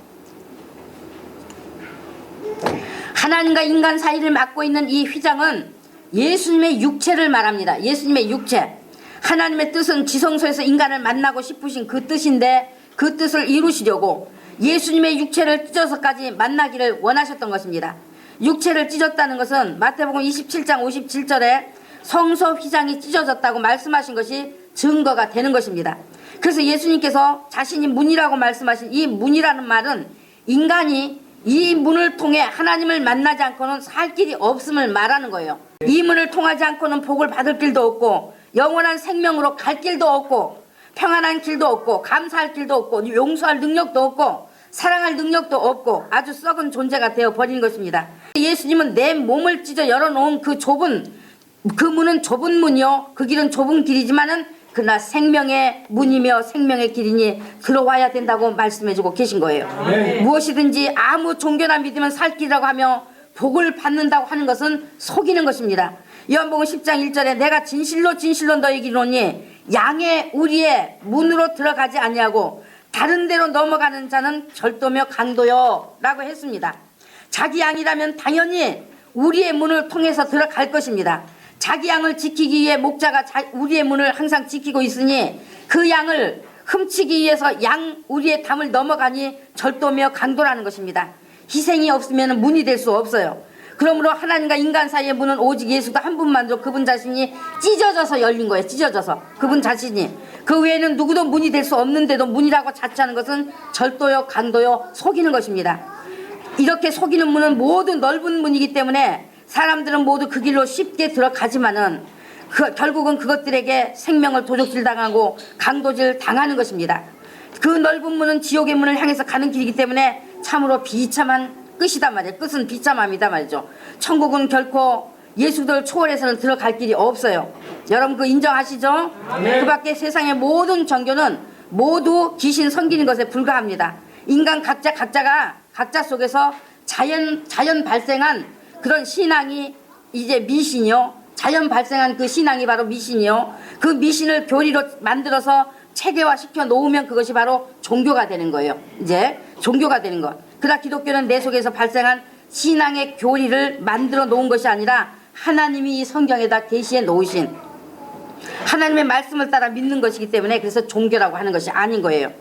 하나님과 인간 사이를 막고 있는 이 휘장은 예수님의 육체를 말합니다. 예수님의 육체. 하나님의 뜻은 지성소에서 인간을 만나고 싶으신 그 뜻인데 그 뜻을 이루시려고 예수님의 육체를 찢어서까지 만나기를 원하셨던 것입니다. 육체를 찢었다는 것은 마태복음 27장 57절에 성소 휘장이 찢어졌다고 말씀하신 것이 증거가 되는 것입니다. 그래서 예수님께서 자신이 문이라고 말씀하신 이 문이라는 말은 인간이 이 문을 통해 하나님을 만나지 않고는 살 길이 없음을 말하는 거예요. 이 문을 통하지 않고는 복을 받을 길도 없고 영원한 생명으로 갈 길도 없고 평안한 길도 없고 감사할 길도 없고 용서할 능력도 없고 사랑할 능력도 없고 아주 썩은 존재가 되어 버린 것입니다. 예수님은 내 몸을 찢어 열어놓은 그 문은 좁은 문이요 그 길은 좁은 길이지만은 그러나 생명의 문이며 생명의 길이니 들어와야 된다고 말씀해주고 계신 거예요. 무엇이든지 아무 종교나 믿으면 살 길이라고 하며 복을 받는다고 하는 것은 속이는 것입니다. 요한복음 10장 1절에 내가 진실로 너희에게 이르노니 양의 우리의 문으로 들어가지 아니하고 다른 데로 넘어가는 자는 절도며 강도요 라고 했습니다. 자기 양이라면 당연히 우리의 문을 통해서 들어갈 것입니다. 자기 양을 지키기 위해 목자가 우리의 문을 항상 지키고 있으니 그 양을 훔치기 위해서 우리의 담을 넘어가니 절도며 강도라는 것입니다. 희생이 없으면 문이 될 수 없어요. 그러므로 하나님과 인간 사이의 문은 오직 예수도 한 분만도 그분 자신이 찢어져서 열린 거예요. 찢어져서 그분 자신이. 그 외에는 누구도 문이 될 수 없는데도 문이라고 자처하는 것은 절도요 강도요 속이는 것입니다. 이렇게 속이는 문은 모두 넓은 문이기 때문에 사람들은 모두 그 길로 쉽게 들어가지만은 결국은 그것들에게 생명을 도적질 당하고 강도질 당하는 것입니다. 그 넓은 문은 지옥의 문을 향해서 가는 길이기 때문에 참으로 비참한 끝이단 말이에요. 끝은 비참함이다 말이죠. 천국은 결코 예수들 초월해서는 들어갈 길이 없어요. 여러분 그 인정하시죠? 그 밖에 세상의 모든 종교는 모두 귀신 섬기는 것에 불과합니다. 인간 각자가 각자 속에서 자연 발생한 그런 신앙이 이제 미신이요. 자연 발생한 그 신앙이 바로 미신이요. 그 미신을 교리로 만들어서 체계화시켜 놓으면 그것이 바로 종교가 되는 거예요. 이제 종교가 되는 것. 그러나 기독교는 내 속에서 발생한 신앙의 교리를 만들어 놓은 것이 아니라 하나님이 이 성경에다 계시해 놓으신 하나님의 말씀을 따라 믿는 것이기 때문에 그래서 종교라고 하는 것이 아닌 거예요.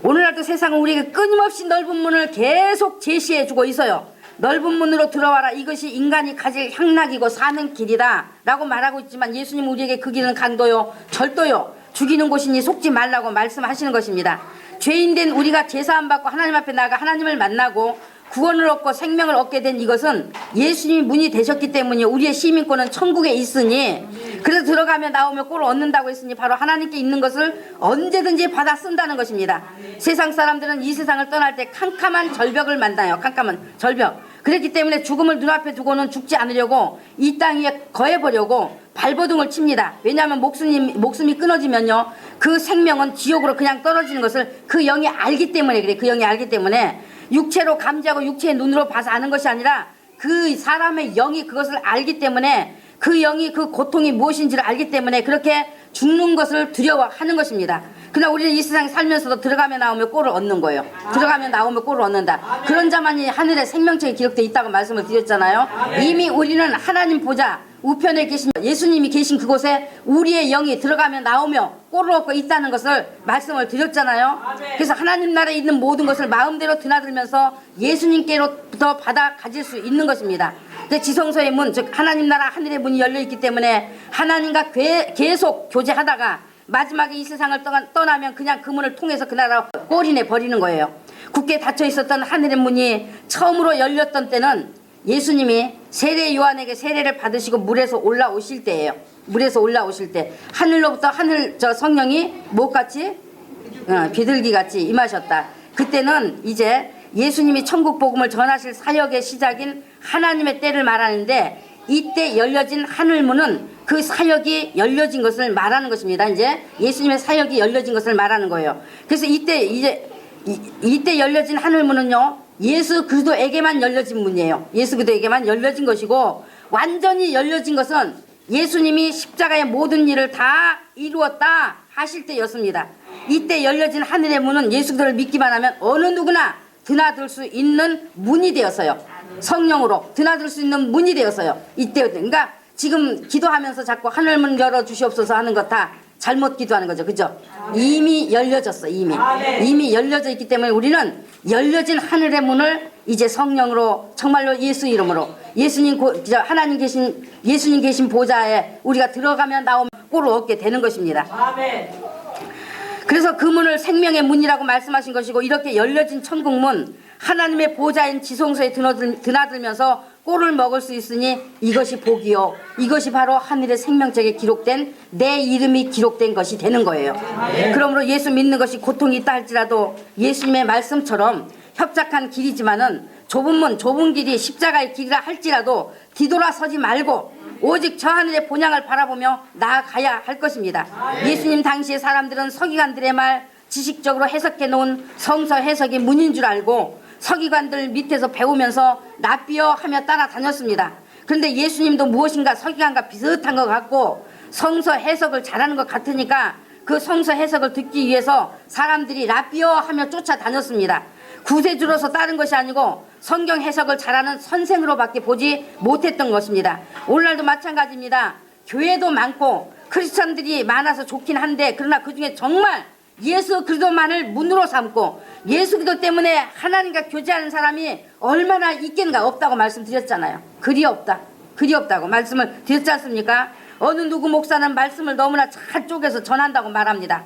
오늘날도 세상은 우리에게 끊임없이 넓은 문을 계속 제시해 주고 있어요. 넓은 문으로 들어와라. 이것이 인간이 가질 향락이고 사는 길이다 라고 말하고 있지만 예수님 우리에게 그 길은 강도요 절도요 죽이는 곳이니 속지 말라고 말씀하시는 것입니다. 죄인된 우리가 제사함 받고 하나님 앞에 나가 하나님을 만나고 구원을 얻고 생명을 얻게 된 이것은 예수님이 문이 되셨기 때문이요. 우리의 시민권은 천국에 있으니 그래서 들어가면 나오면 꼴을 얻는다고 했으니 바로 하나님께 있는 것을 언제든지 받아 쓴다는 것입니다. 세상 사람들은 이 세상을 떠날 때 캄캄한 절벽을 만나요. 캄캄한 절벽. 그렇기 때문에 죽음을 눈앞에 두고는 죽지 않으려고 이 땅 위에 거해보려고 발버둥을 칩니다. 왜냐하면 목숨이 끊어지면요 그 생명은 지옥으로 그냥 떨어지는 것을 그 영이 알기 때문에 그래. 그 영이 알기 때문에 육체로 감지하고 육체의 눈으로 봐서 아는 것이 아니라 그 사람의 영이 그것을 알기 때문에 그 영이 그 고통이 무엇인지를 알기 때문에 그렇게 죽는 것을 두려워하는 것입니다. 그러나 우리는 이 세상에 살면서도 들어가면 나오면 꼴을 얻는 거예요. 들어가면 나오면 꼴을 얻는다. 그런 자만이 하늘에 생명책에 기록되어 있다고 말씀을 드렸잖아요. 이미 우리는 하나님 보좌 우편에 계신 예수님이 계신 그곳에 우리의 영이 들어가면 나오며 꼴을 얻고 있다는 것을 말씀을 드렸잖아요. 그래서 하나님 나라에 있는 모든 것을 마음대로 드나들면서 예수님께로부터 받아 가질 수 있는 것입니다. 지성소의 문, 즉 하나님 나라 하늘의 문이 열려 있기 때문에 하나님과 계속 교제하다가 마지막에 이 세상을 떠나면 그냥 그 문을 통해서 그 나라 꼴이내 버리는 거예요. 굳게 닫혀 있었던 하늘의 문이 처음으로 열렸던 때는 예수님이 세례 요한에게 세례를 받으시고 물에서 올라오실 때예요. 물에서 올라오실 때 하늘로부터 성령이 뭐같이 비둘기 같이 임하셨다. 그때는 이제 예수님이 천국 복음을 전하실 사역의 시작인 하나님의 때를 말하는데, 이때 열려진 하늘문은 그 사역이 열려진 것을 말하는 것입니다. 이제 예수님의 사역이 열려진 것을 말하는 거예요. 그래서 이때 열려진 하늘문은요, 예수 그리스도에게만 열려진 문이에요. 예수 그리스도에게만 열려진 것이고, 완전히 열려진 것은 예수님이 십자가의 모든 일을 다 이루었다 하실 때였습니다. 이때 열려진 하늘의 문은 예수 그리스도를 믿기만 하면 어느 누구나 드나들 수 있는 문이 되었어요. 성령으로 드나들 수 있는 문이 되었어요. 이때. 그러니까 지금 기도하면서 자꾸 하늘문 열어 주시옵소서 하는 것 다 잘못 기도하는 거죠. 그죠? 이미 열려졌어. 이미 열려져 있기 때문에 우리는 열려진 하늘의 문을 이제 성령으로, 정말로 예수 이름으로, 하나님 계신, 예수님 계신 보좌에 우리가 들어가면 나오면 꼴을 얻게 되는 것입니다. 그래서 그 문을 생명의 문이라고 말씀하신 것이고, 이렇게 열려진 천국문, 하나님의 보좌인 지성소에 드나들면서 꼴을 먹을 수 있으니 이것이 복이요, 이것이 바로 하늘의 생명책에 기록된 내 이름이 기록된 것이 되는 거예요. 그러므로 예수 믿는 것이 고통이 있다 할지라도 예수님의 말씀처럼 협착한 길이지만은 좁은 문, 좁은 길이 십자가의 길이라 할지라도 뒤돌아서지 말고 오직 저 하늘의 본향을 바라보며 나아가야 할 것입니다. 예수님 당시의 사람들은 서기관들의 말 지식적으로 해석해 놓은 성서 해석이 문인 줄 알고 서기관들 밑에서 배우면서 납비어 하며 따라다녔습니다. 그런데 예수님도 무엇인가 서기관과 비슷한 것 같고 성서 해석을 잘하는 것 같으니까 그 성서 해석을 듣기 위해서 사람들이 납비어 하며 쫓아다녔습니다. 구세주로서 따른 것이 아니고 성경 해석을 잘하는 선생으로밖에 보지 못했던 것입니다. 오늘날도 마찬가지입니다. 교회도 많고 크리스천들이 많아서 좋긴 한데, 그러나 그 중에 정말 예수 그리스도만을 문으로 삼고 예수 그리스도 때문에 하나님과 교제하는 사람이 얼마나 있겠는가. 없다고 말씀드렸잖아요. 그리 없다고 말씀을 드렸지 않습니까? 어느 누구 목사는 말씀을 너무나 잘 쪼개서 전한다고 말합니다.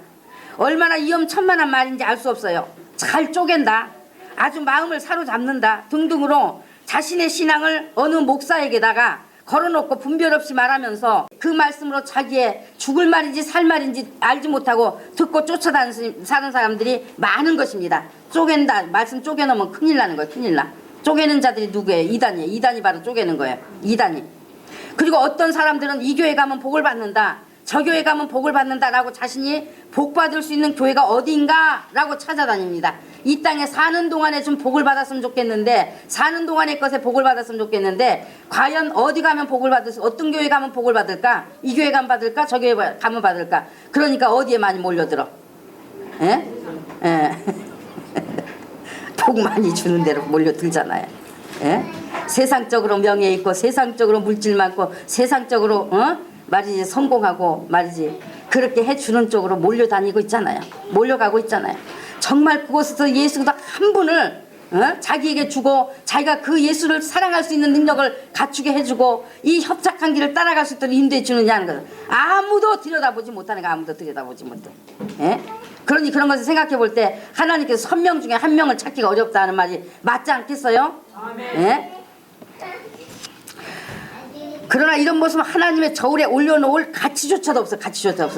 얼마나 위험천만한 말인지 알 수 없어요. 잘 쪼갠다, 아주 마음을 사로잡는다 등등으로 자신의 신앙을 어느 목사에게다가 걸어놓고 분별 없이 말하면서 그 말씀으로 자기의 죽을 말인지 살 말인지 알지 못하고 듣고 쫓아다니는 사는 사람들이 많은 것입니다. 쪼갠다, 말씀 쪼개놓으면 큰일 나는 거예요. 큰일 나. 쪼개는 자들이 누구예요? 이단이에요. 이단이 바로 쪼개는 거예요. 이단이. 그리고 어떤 사람들은 이 교회 가면 복을 받는다, 저 교회 가면 복을 받는다라고 자신이 복 받을 수 있는 교회가 어디인가라고 찾아다닙니다. 이 땅에 사는 동안에 좀 복을 받았으면 좋겠는데, 사는 동안의 것에 복을 받았으면 좋겠는데, 과연 어디 가면 복을 받을까? 어떤 교회 가면 복을 받을까? 이 교회 가면 받을까? 저 교회 가면 받을까? 그러니까 어디에 많이 몰려들어? 예? 예. 복 많이 주는 대로 몰려들잖아요. 예? 세상적으로 명예 있고, 세상적으로 물질 많고, 세상적으로 말이지 성공하고 말이지 그렇게 해주는 쪽으로 몰려다니고 있잖아요. 몰려가고 있잖아요. 정말 그곳에서 예수도 한 분을 자기에게 주고 자기가 그 예수를 사랑할 수 있는 능력을 갖추게 해주고 이 협착한 길을 따라갈 수 있도록 인도해 주느냐는 것을 아무도 들여다보지 못하는 거, 아무도 들여다보지 못해. 예? 그러니 그런 것을 생각해 볼 때 하나님께서 1,000명 중에 1명을 찾기가 어렵다는 말이 맞지 않겠어요? 예? 그러나 이런 모습은 하나님의 저울에 올려놓을 가치조차도 없어.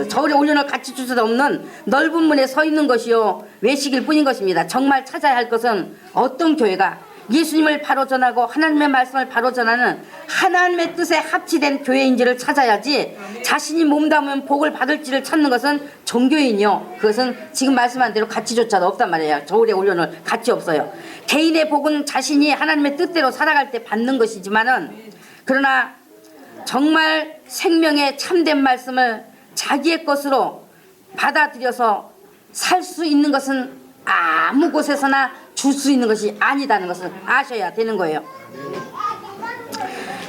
저울에 올려놓을 가치조차도 없는 넓은 문에 서 있는 것이요 외식일 뿐인 것입니다. 정말 찾아야 할 것은 어떤 교회가 예수님을 바로 전하고 하나님의 말씀을 바로 전하는 하나님의 뜻에 합치된 교회인지를 찾아야지, 자신이 몸담으면 복을 받을지를 찾는 것은 종교인이요, 그것은 지금 말씀한 대로 가치조차도 없단 말이에요. 저울에 올려놓을 가치 없어요. 개인의 복은 자신이 하나님의 뜻대로 살아갈 때 받는 것이지만은, 그러나 정말 생명의 참된 말씀을 자기의 것으로 받아들여서 살 수 있는 것은 아무 곳에서나 줄 수 있는 것이 아니다는 것을 아셔야 되는 거예요.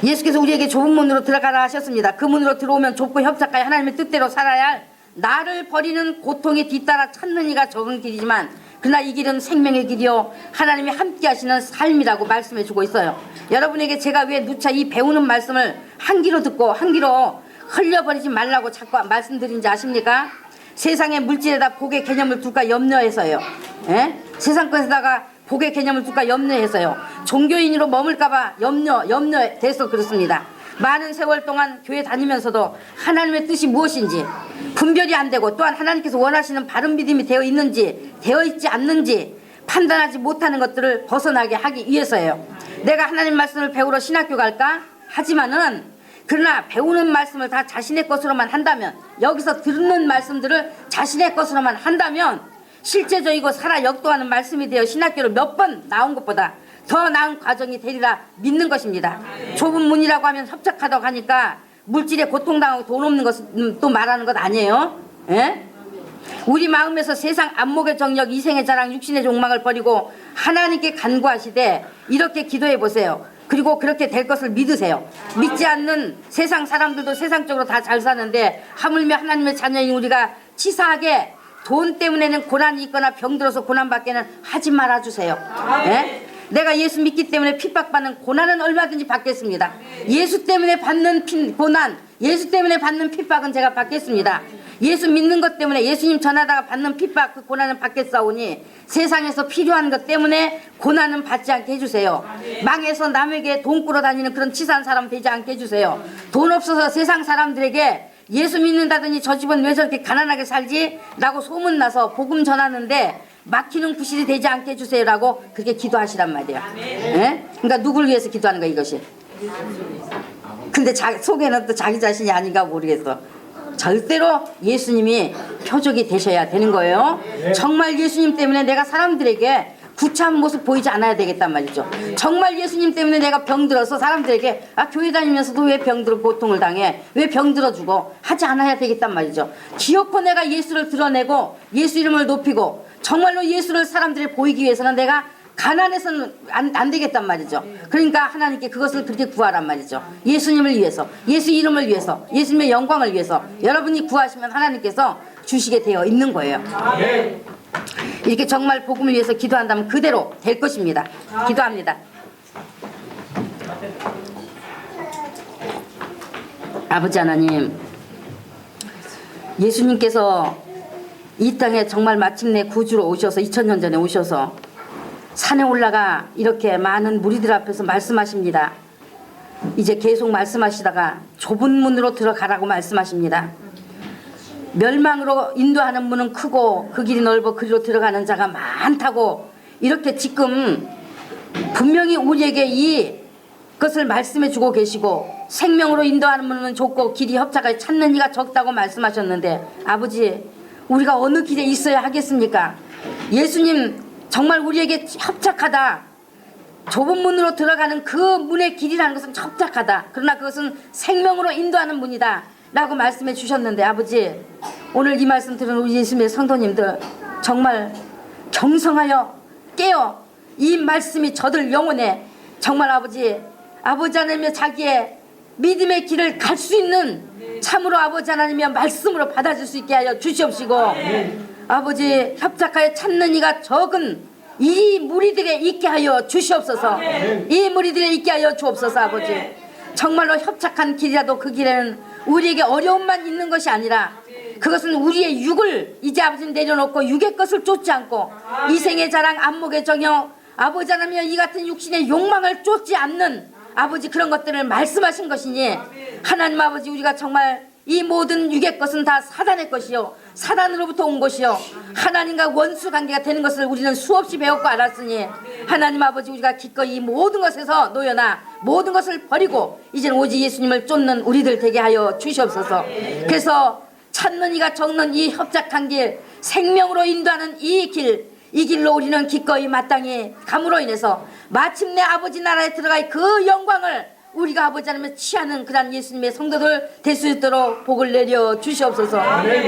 예수께서 우리에게 좁은 문으로 들어가라 하셨습니다. 그 문으로 들어오면 좁고 협착하여 하나님의 뜻대로 살아야 할 나를 버리는 고통에 뒤따라 찾는 이가 적은 길이지만, 그러나 이 길은 생명의 길이요 하나님이 함께 하시는 삶이라고 말씀해 주고 있어요. 여러분에게 제가 왜 누차 이 배우는 말씀을 한 귀로 듣고 한 귀로 흘려버리지 말라고 자꾸 말씀드린지 아십니까? 세상의 물질에다 복의 개념을 둘까 염려해서요. 예? 세상 것에다가 복의 개념을 둘까 염려해서요. 종교인으로 머물까봐 염려돼서 그렇습니다. 많은 세월 동안 교회 다니면서도 하나님의 뜻이 무엇인지 분별이 안 되고, 또한 하나님께서 원하시는 바른 믿음이 되어 있는지 되어 있지 않는지 판단하지 못하는 것들을 벗어나게 하기 위해서예요. 내가 하나님 말씀을 배우러 신학교 갈까? 하지만은 그러나 배우는 말씀을 다 자신의 것으로만 한다면, 여기서 듣는 말씀들을 자신의 것으로만 한다면 실제적이고 살아 역도하는 말씀이 되어 신학교를 몇 번 나온 것보다 더 나은 과정이 되리라 믿는 것입니다. 좁은 문이라고 하면 협착하다고 하니까 물질에 고통당하고 돈 없는 것을 또 말하는 것 아니에요? 예? 우리 마음에서 세상 안목의 정력, 이생의 자랑, 육신의 욕망을 버리고 하나님께 간구하시되 이렇게 기도해 보세요. 그리고 그렇게 될 것을 믿으세요. 믿지 않는 세상 사람들도 세상적으로 다 잘 사는데 하물며 하나님의 자녀인 우리가 치사하게 돈 때문에는 고난이 있거나 병들어서 고난받게는 하지 말아주세요. 예? 내가 예수 믿기 때문에 핍박받는 고난은 얼마든지 받겠습니다. 예수 때문에 받는 고난, 예수 때문에 받는 핍박은 제가 받겠습니다. 예수 믿는 것 때문에 예수님 전하다가 받는 핍박, 그 고난은 받겠사오니 세상에서 필요한 것 때문에 고난은 받지 않게 해주세요. 망해서 남에게 돈 꾸러 다니는 그런 치사한 사람 되지 않게 해주세요. 돈 없어서 세상 사람들에게 예수 믿는다더니 저 집은 왜 저렇게 가난하게 살지? 라고 소문나서 복음 전하는데 막히는 구실이 되지 않게 해주세요 라고 그렇게 기도하시란 말이에요. 네? 그러니까 누굴 위해서 기도하는 거야 이것이? 근데 속에는 또 자기 자신이 아닌가 모르겠어. 절대로 예수님이 표적이 되셔야 되는 거예요. 정말 예수님 때문에 내가 사람들에게 구차한 모습 보이지 않아야 되겠단 말이죠. 정말 예수님 때문에 내가 병들어서 사람들에게 교회 다니면서도 왜 병들어 고통을 당해, 왜 병들어 주고 하지 않아야 되겠단 말이죠. 기어코 내가 예수를 드러내고 예수 이름을 높이고 정말로 예수를 사람들에 보이기 위해서는 내가 가난해서는 안 되겠단 말이죠. 그러니까 하나님께 그것을 그렇게 구하란 말이죠. 예수님을 위해서, 예수 이름을 위해서, 예수님의 영광을 위해서 여러분이 구하시면 하나님께서 주시게 되어 있는 거예요. 이렇게 정말 복음을 위해서 기도한다면 그대로 될 것입니다. 기도합니다. 아버지 하나님, 예수님께서 이 땅에 정말 마침내 구주로 오셔서 2000년 전에 오셔서 산에 올라가 이렇게 많은 무리들 앞에서 말씀하십니다. 이제 계속 말씀하시다가 좁은 문으로 들어가라고 말씀하십니다. 멸망으로 인도하는 문은 크고 그 길이 넓어 그리로 들어가는 자가 많다고 이렇게 지금 분명히 우리에게 이것을 말씀해 주고 계시고, 생명으로 인도하는 문은 좁고 길이 협착을 찾는 이가 적다고 말씀하셨는데, 아버지 우리가 어느 길에 있어야 하겠습니까? 예수님 정말 우리에게 협착하다, 좁은 문으로 들어가는 그 문의 길이라는 것은 협착하다, 그러나 그것은 생명으로 인도하는 문이다 라고 말씀해 주셨는데, 아버지 오늘 이 말씀 들은 우리 예수님의 성도님들 정말 경성하여 깨어 이 말씀이 저들 영혼에 정말 아버지 하나님의 자기의 믿음의 길을 갈 수 있는 참으로 아버지 하나님의 말씀으로 받아줄 수 있게 하여 주시옵시고, 아버지 협착하여 찾는 이가 적은 이 무리들에 있게 하여 주시옵소서. 이 무리들에 있게 하여 주옵소서. 아버지 정말로 협착한 길이라도 그 길에는 우리에게 어려움만 있는 것이 아니라 그것은 우리의 육을 이제 아버지 내려놓고 육의 것을 쫓지 않고 이생의 자랑, 안목의 정욕, 아버지 하나님 이 같은 육신의 욕망을 쫓지 않는 아버지 그런 것들을 말씀하신 것이니, 하나님 아버지 우리가 정말 이 모든 육의 것은 다 사단의 것이요 사단으로부터 온 것이요 하나님과 원수 관계가 되는 것을 우리는 수없이 배웠고 알았으니, 하나님 아버지 우리가 기꺼이 이 모든 것에서 놓여나 모든 것을 버리고 이제는 오직 예수님을 쫓는 우리들 되게 하여 주시옵소서. 그래서 찾는 이가 적는 이 협착한 길, 생명으로 인도하는 이 길로 우리는 기꺼이 마땅히 감으로 인해서 마침내 아버지 나라에 들어갈 그 영광을 우리가 아버지 하나님을 취하는 그런 예수님의 성도들 될 수 있도록 복을 내려 주시옵소서.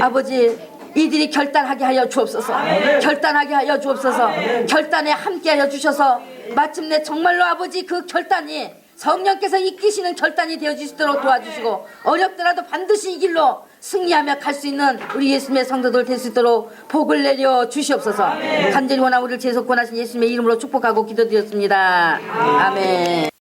아버지 이들이 결단하게 하여 주옵소서. 결단하게 하여 주옵소서. 결단에 함께 하여 주셔서 마침내 정말로 아버지 그 결단이 성령께서 이끄시는 결단이 되어 주시도록 도와주시고, 어렵더라도 반드시 이 길로 승리하며 갈 수 있는 우리 예수님의 성도들 될 수 있도록 복을 내려 주시옵소서. 간절히 원하고 우리를 재속권하신 예수님의 이름으로 축복하고 기도드렸습니다. 아멘.